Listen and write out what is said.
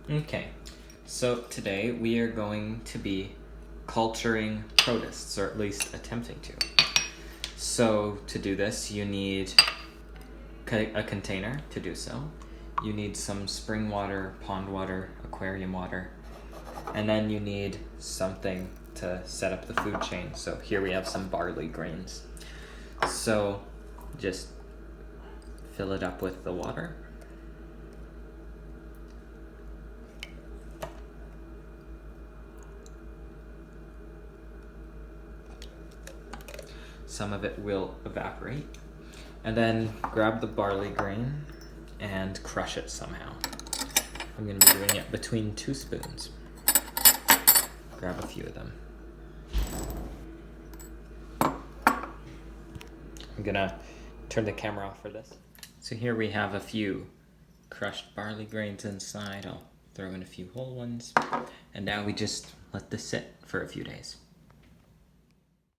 Okay, so today we are going to be culturing protists, or at least attempting to. So to do this, you need a container to do so. You need some spring water, pond water, aquarium water, and then you need something to set up the food chain. So here we have some barley grains. So just fill it up with the water. Some of it will evaporate. And then grab the barley grain and crush it somehow. I'm going to be doing it between 2 spoons. Grab a few of them. I'm going to turn the camera off for this. So here we have a few crushed barley grains inside. I'll throw in a few whole ones. And now we just let this sit for a few days.